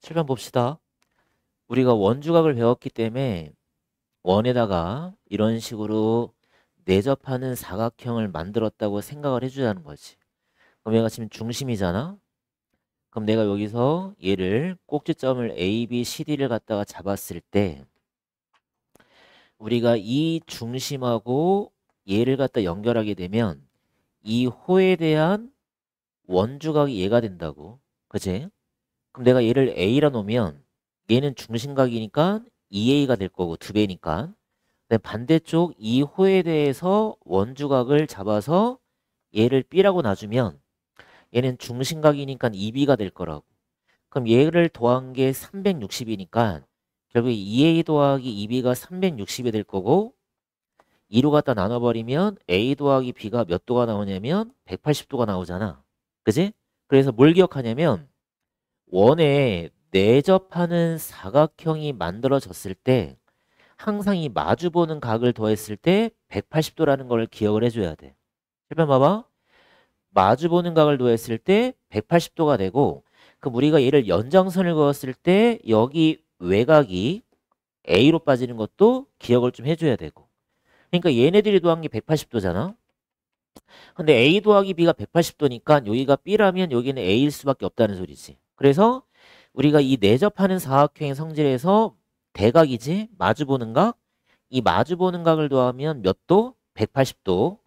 7번 봅시다. 우리가 원주각을 배웠기 때문에 원에다가 이런 식으로 내접하는 사각형을 만들었다고 생각을 해주자는 거지. 그럼 얘가 지금 중심이잖아. 그럼 내가 여기서 얘를 꼭지점을 A, B, C, D를 갖다가 잡았을 때 우리가 이 중심하고 얘를 갖다 연결하게 되면 이 호에 대한 원주각이 얘가 된다고. 그치? 그럼 내가 얘를 A라 놓으면 얘는 중심각이니까 2A가 될 거고 2배니까. 근데 반대쪽 이 호에 대해서 원주각을 잡아서 얘를 B라고 놔주면 얘는 중심각이니까 2B가 될 거라고. 그럼 얘를 더한 게 360이니까 결국에 2A 더하기 2B가 360이 될 거고 2로 갖다 나눠버리면 A 더하기 B가 몇 도가 나오냐면 180도가 나오잖아. 그지? 그래서 뭘 기억하냐면 원에 내접하는 사각형이 만들어졌을 때 항상 이 마주보는 각을 더했을 때 180도라는 걸 기억을 해줘야 돼. 7번 봐봐. 마주보는 각을 더했을 때 180도가 되고 그럼 우리가 얘를 연장선을 그었을 때 여기 외곽이 A로 빠지는 것도 기억을 좀 해줘야 되고 그러니까 얘네들이 더한 게 180도잖아. 근데 A 더하기 B가 180도니까 여기가 B라면 여기는 A일 수밖에 없다는 소리지. 그래서 우리가 이 내접하는 사각형의 성질에서 대각이지 마주보는 각. 이 마주보는 각을 더하면 몇 도? 180도.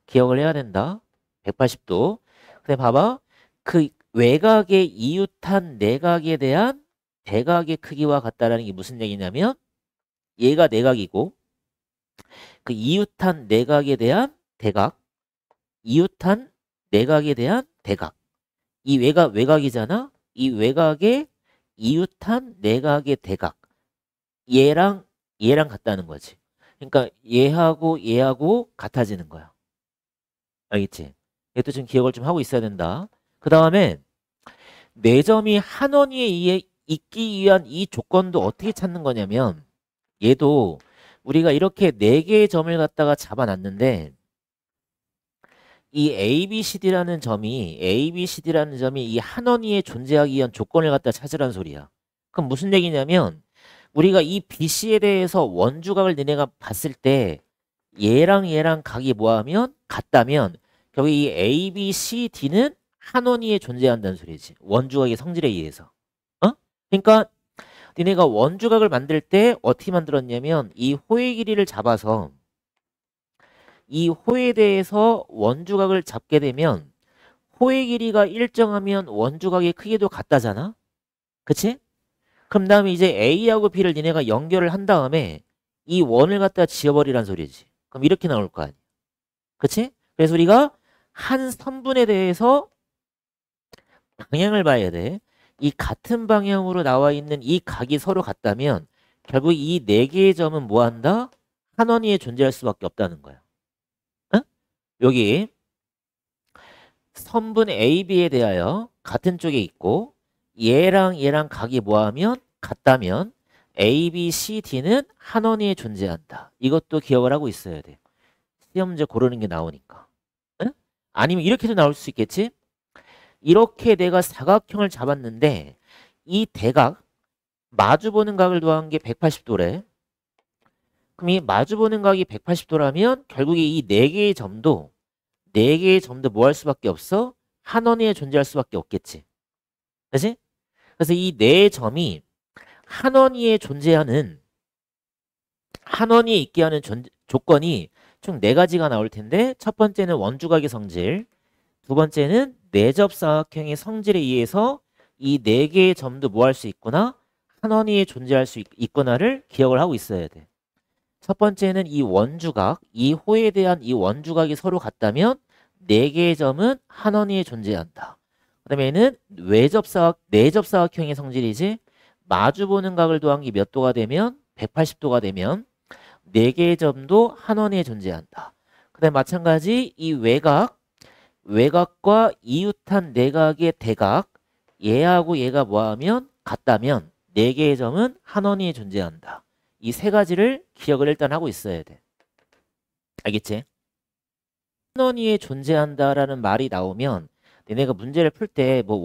기억을 해야 된다. 180도. 근데 봐봐. 그 외곽의 이웃한 내각에 대한 대각의 크기와 같다라는 게 무슨 얘기냐면 얘가 내각이고 그 이웃한 내각에 대한 대각. 이웃한 내각에 대한 대각. 이 외곽이잖아. 이 외곽의 이웃한 내각의 대각. 얘랑 같다는 거지. 그러니까 얘하고 같아지는 거야. 알겠지? 이것도 좀 기억을 좀 하고 있어야 된다. 그 다음에 네 점이 한 원위에 있기 위한 이 조건도 어떻게 찾는 거냐면 얘도 우리가 이렇게 네 개의 점을 갖다가 잡아놨는데 이 ABCD라는 점이 이 한 원위에 존재하기 위한 조건을 갖다 찾으라는 소리야. 그럼 무슨 얘기냐면 우리가 이 BC에 대해서 원주각을 니네가 봤을 때 얘랑 각이 뭐하면 같다면 결국 이 ABCD는 한 원위에 존재한다는 소리지. 원주각의 성질에 의해서. 어? 그러니까 니네가 원주각을 만들 때 어떻게 만들었냐면 이 호의 길이를 잡아서 이 호에 대해서 원주각을 잡게 되면 호의 길이가 일정하면 원주각의 크기도 같다잖아. 그치? 그럼 다음에 이제 A하고 B를 니네가 연결을 한 다음에 이 원을 갖다 지워버리란 소리지. 그럼 이렇게 나올 거 아니야. 그치? 그래서 우리가 한 선분에 대해서 방향을 봐야 돼. 이 같은 방향으로 나와 있는 이 각이 서로 같다면 결국 이 네 개의 점은 뭐 한다? 한 원위에 존재할 수밖에 없다는 거야. 응? 여기 선분 AB에 대하여 같은 쪽에 있고 얘랑 각이 뭐하면 같다면 A, B, C, D는 한 원위에 존재한다. 이것도 기억을 하고 있어야 돼. 시험 문제 고르는 게 나오니까. 응? 아니면 이렇게도 나올 수 있겠지? 이렇게 내가 사각형을 잡았는데 이 대각 마주보는 각을 더한 게 180도래. 그럼 이 마주보는 각이 180도라면 결국에 이 네 개의 점도 뭐 할 수밖에 없어? 한 원위에 존재할 수밖에 없겠지. 그치? 그래서 이 네 점이 한 원위에 존재하는 한 원위에 있게 하는 조건이 총 네 가지가 나올 텐데 첫 번째는 원주각의 성질, 두 번째는 내접사각형의 성질에 의해서 이 네 개의 점도 뭐 할 수 있구나? 한 원위에 존재할 수 있구나를 기억을 하고 있어야 돼. 첫 번째는 이 원주각, 이 호에 대한 이 원주각이 서로 같다면 네 개의 점은 한 원위에 존재한다. 그 다음에는 내접사각형의 성질이지 마주보는 각을 더한 게 몇 도가 되면 180도가 되면 네 개의 점도 한 원위에 존재한다. 그 다음에 마찬가지 이 외곽과 이웃한 내각의 대각 얘하고 얘가 뭐하면 같다면 네 개의 점은 한 원위에 존재한다. 이 세 가지를 기억을 일단 하고 있어야 돼. 알겠지? 한 원위에 존재한다라는 말이 나오면 너네가 문제를 풀 때 뭐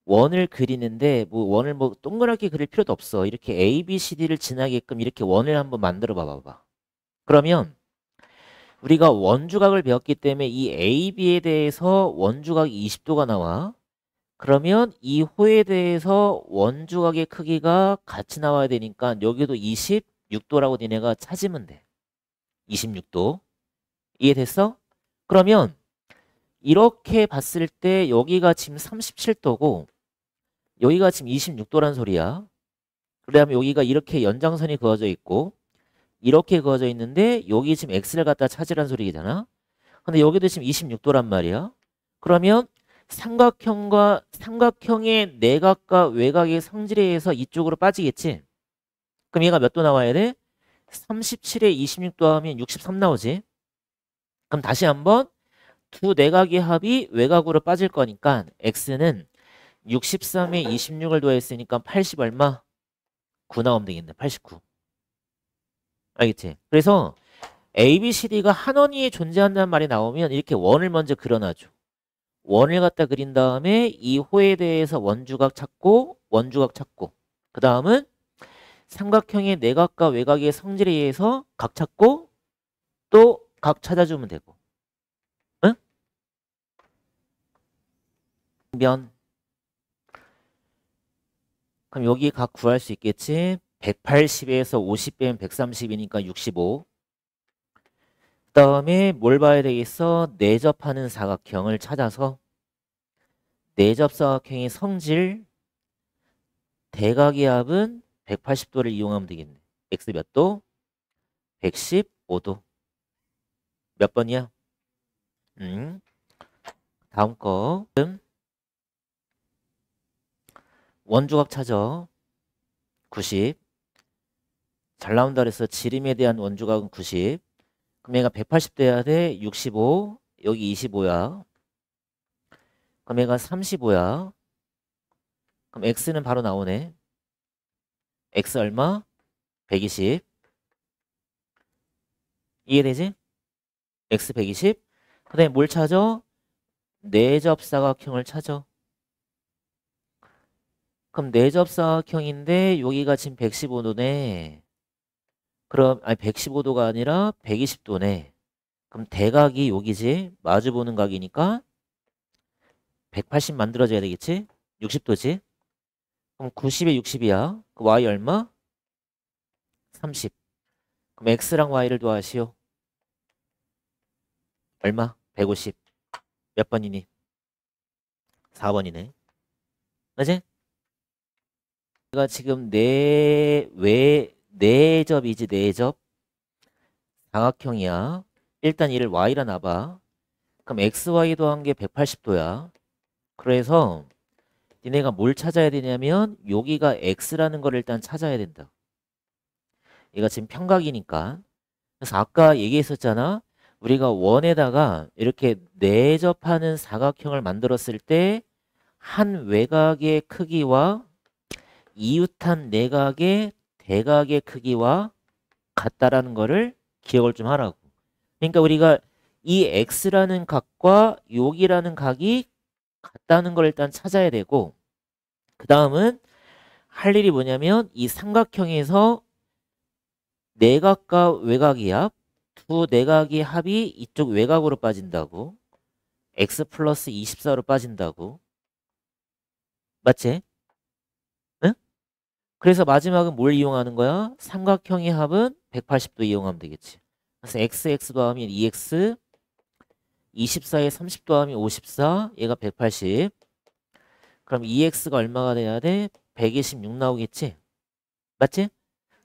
원을 그리는데 뭐 원을 뭐 동그랗게 그릴 필요도 없어. 이렇게 A, B, C, D를 지나게끔 이렇게 원을 한번 만들어 봐봐. 그러면 우리가 원주각을 배웠기 때문에 이 A, B에 대해서 원주각이 20도가 나와. 그러면 이 호에 대해서 원주각의 크기가 같이 나와야 되니까 여기도 26도라고 니네가 찾으면 돼. 26도. 이해됐어? 그러면 이렇게 봤을 때 여기가 지금 37도고 여기가 지금 26도란 소리야. 그다음에 여기가 이렇게 연장선이 그어져 있고 이렇게 그어져 있는데 여기 지금 x를 갖다 찾으란 소리잖아. 근데 여기도 지금 26도란 말이야. 그러면 삼각형의 내각과 외곽의 성질에 의해서 이쪽으로 빠지겠지. 그럼 얘가 몇 도 나와야 돼? 37에 26도 하면 63 나오지. 그럼 다시 한번 두 내각의 합이 외곽으로 빠질 거니까 x는 63에 26을 더했으니까 80 얼마? 9 나오면 되겠네. 89. 알겠지? 그래서 A, B, C, D가 한 원위에 존재한다는 말이 나오면 이렇게 원을 먼저 그려놔줘. 원을 갖다 그린 다음에 이 호에 대해서 원주각 찾고 그 다음은 삼각형의 내각과 외곽의 성질에 의해서 각 찾고 또 각 찾아주면 되고. 응? 면 그럼 여기 각 구할 수 있겠지? 180에서 50 빼면 130이니까 65. 그 다음에 뭘 봐야 되겠어? 내접하는 사각형을 찾아서 내접사각형의 성질 대각의 합은 180도를 이용하면 되겠네. x 몇 도? 115도. 몇 번이야? 다음 거. 원주각 찾아. 90. 잘 나온다 그래서 지름에 대한 원주각은 90. 그럼 얘가 180 돼야 돼. 65. 여기 25야. 그럼 얘가 35야. 그럼 x는 바로 나오네. x 얼마? 120. 이해되지? x 120. 그 다음에 뭘 찾아? 내접사각형을 찾아. 그럼 내접사각형인데 여기가 지금 115도네. 그럼 아니 115도가 아니라 120도네. 그럼 대각이 여기지. 마주보는 각이니까 180 만들어져야 되겠지? 60도지. 그럼 90에 60이야. 그 y 얼마? 30. 그럼 x랑 y를 더하시오. 얼마? 150. 몇 번이니? 4번이네. 그지? 내가 지금 내접이지, 내접. 사각형이야. 일단 얘를 y라 놔봐. 그럼 xy 더한 게 180도야. 그래서 니네가 뭘 찾아야 되냐면 여기가 x라는 걸 일단 찾아야 된다. 얘가 지금 평각이니까. 그래서 아까 얘기했었잖아. 우리가 원에다가 이렇게 내접하는 사각형을 만들었을 때 한 외곽의 크기와 이웃한 내각의 대각의 크기와 같다라는 거를 기억을 좀 하라고. 그러니까 우리가 이 x라는 각과 여기라는 각이 같다는 걸 일단 찾아야 되고 그 다음은 할 일이 뭐냐면 이 삼각형에서 내각과 외곽이야. 두 내각의 합이 이쪽 외곽으로 빠진다고. x 플러스 24로 빠진다고. 맞지? 응? 그래서 마지막은 뭘 이용하는 거야? 삼각형의 합은 180도 이용하면 되겠지. 그래서 x 더하면 2x 24에 30 더하면 54 얘가 180. 그럼 2x가 얼마가 돼야 돼? 126 나오겠지? 맞지?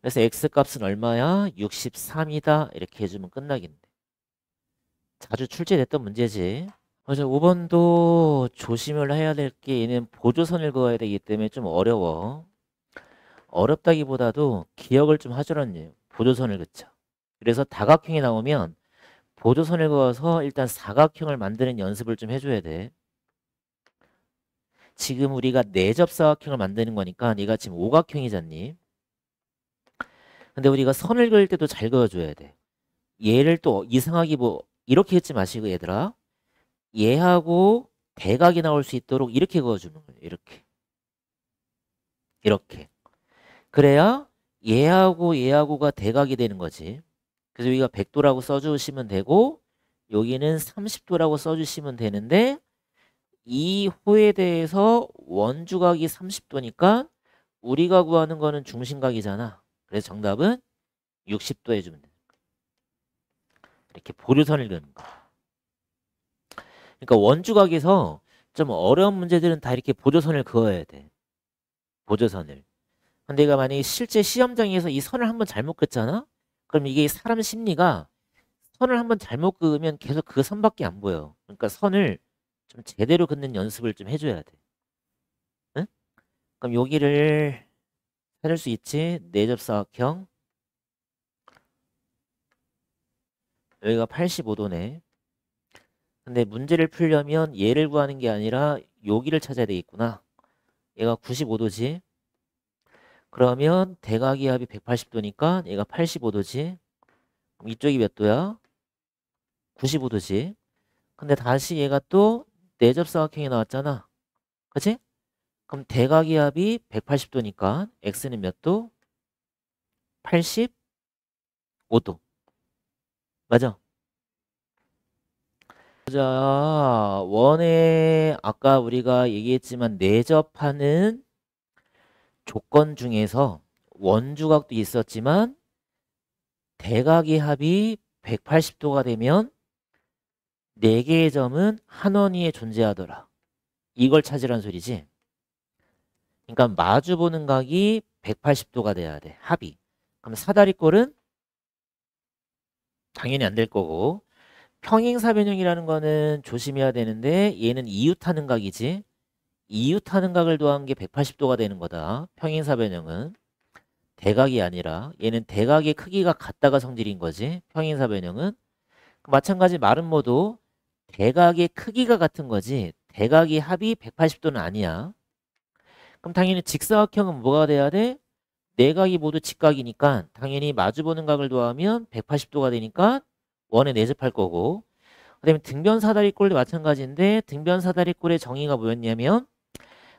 그래서 x 값은 얼마야? 63이다. 이렇게 해주면 끝나겠네. 자주 출제됐던 문제지. 맞아. 5번도 조심을 해야 될 게 얘는 보조선을 그어야 되기 때문에 좀 어려워. 어렵다기보다도 기억을 좀 하자는 얘기예요. 보조선을 긋자. 그래서 다각형이 나오면 보조선을 그어서 일단 사각형을 만드는 연습을 좀 해줘야 돼. 지금 우리가 내접사각형을 만드는 거니까 얘가 지금 오각형이잖니. 근데 우리가 선을 그을 때도 잘 그어줘야 돼. 얘를 또 이상하게 뭐 이렇게 했지 마시고 얘들아. 얘하고 대각이 나올 수 있도록 이렇게 그어주는 거예요. 이렇게. 이렇게. 그래야 얘하고 얘하고가 대각이 되는 거지. 그래서 여기가 100도라고 써주시면 되고 여기는 30도라고 써주시면 되는데 이 호에 대해서 원주각이 30도니까 우리가 구하는 거는 중심각이잖아. 그래서 정답은 60도 해주면 돼. 이렇게 보류선을 그는 거. 그러니까 원주각에서 좀 어려운 문제들은 다 이렇게 보조선을 그어야 돼. 보조선을. 근데 내가 만약에 실제 시험장에서 이 선을 한번 잘못 긋잖아? 그럼 이게 사람 심리가 선을 한번 잘못 그으면 계속 그 선밖에 안 보여. 그러니까 선을 좀 제대로 긋는 연습을 좀 해줘야 돼. 응? 그럼 여기를 찾을 수 있지? 내접사각형. 여기가 85도네. 근데 문제를 풀려면 얘를 구하는 게 아니라 여기를 찾아야 되겠구나. 얘가 95도지. 그러면 대각이합이 180도니까 얘가 85도지. 그럼 이쪽이 몇 도야? 95도지. 근데 다시 얘가 또 내접사각형이 나왔잖아. 그치? 그럼 대각이합이 180도니까 x는 몇 도? 85도. 맞아? 자, 원에 아까 우리가 얘기했지만 내접하는 조건 중에서 원주각도 있었지만 대각의 합이 180도가 되면 4개의 점은 한 원위에 존재하더라. 이걸 찾으란 소리지. 그러니까 마주보는 각이 180도가 돼야 돼. 합이. 그럼 사다리꼴은 당연히 안 될 거고 평행사변형이라는 거는 조심해야 되는데 얘는 이웃하는 각이지. 이웃하는 각을 더한 게 180도가 되는 거다. 평행사변형은. 대각이 아니라 얘는 대각의 크기가 같다가 성질인 거지. 평행사변형은. 마찬가지 마름모도 대각의 크기가 같은 거지. 대각의 합이 180도는 아니야. 그럼 당연히 직사각형은 뭐가 돼야 돼? 네 각이 모두 직각이니까 당연히 마주보는 각을 더하면 180도가 되니까 원에 내접할 거고 그 다음에 등변사다리꼴도 마찬가지인데 등변사다리꼴의 정의가 뭐였냐면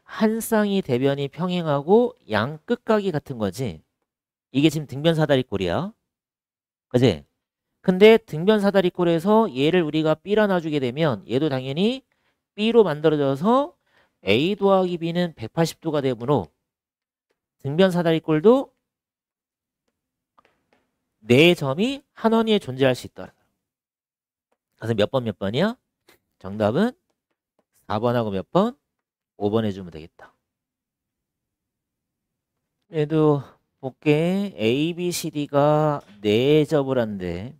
한 쌍이 대변이 평행하고 양 끝각이 같은 거지. 이게 지금 등변사다리꼴이야. 그치? 근데 등변사다리꼴에서 얘를 우리가 B라 놔주게 되면 얘도 당연히 B로 만들어져서 A 더하기 B는 180도가 되므로 등변사다리꼴도 네 점이 한 원위에 존재할 수 있다. 그래서 몇 번이야? 정답은 4번하고 몇 번? 5번 해주면 되겠다. 얘도 볼게. A, B, C, D가 네 접을 한대.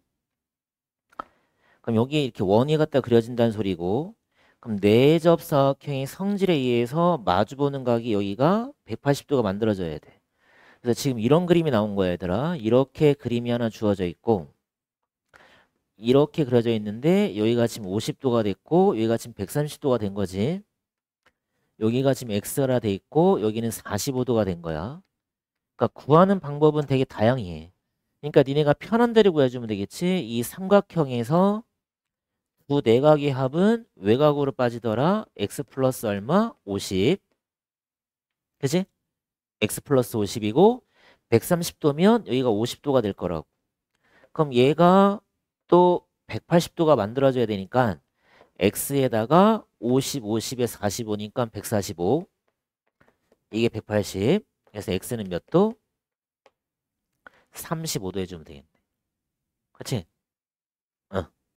그럼 여기 이렇게 원이 갖다 그려진다는 소리고 그럼 내접사각형의 성질에 의해서 마주보는 각이 여기가 180도가 만들어져야 돼. 그래서 지금 이런 그림이 나온 거야 얘들아. 이렇게 그림이 하나 주어져 있고 이렇게 그려져 있는데 여기가 지금 50도가 됐고 여기가 지금 130도가 된 거지. 여기가 지금 X라 돼 있고 여기는 45도가 된 거야. 그러니까 구하는 방법은 되게 다양해. 그러니까 니네가 편한 대로 구해주면 되겠지. 이 삼각형에서 두 내각의 합은 외곽으로 빠지더라. X 플러스 얼마? 50. 그치? X 플러스 50이고 130도면 여기가 50도가 될 거라고. 그럼 얘가 또 180도가 만들어져야 되니까 X에다가 50, 50에 45니까 145. 이게 180. 그래서 X는 몇 도? 35도 해주면 되겠네. 그치?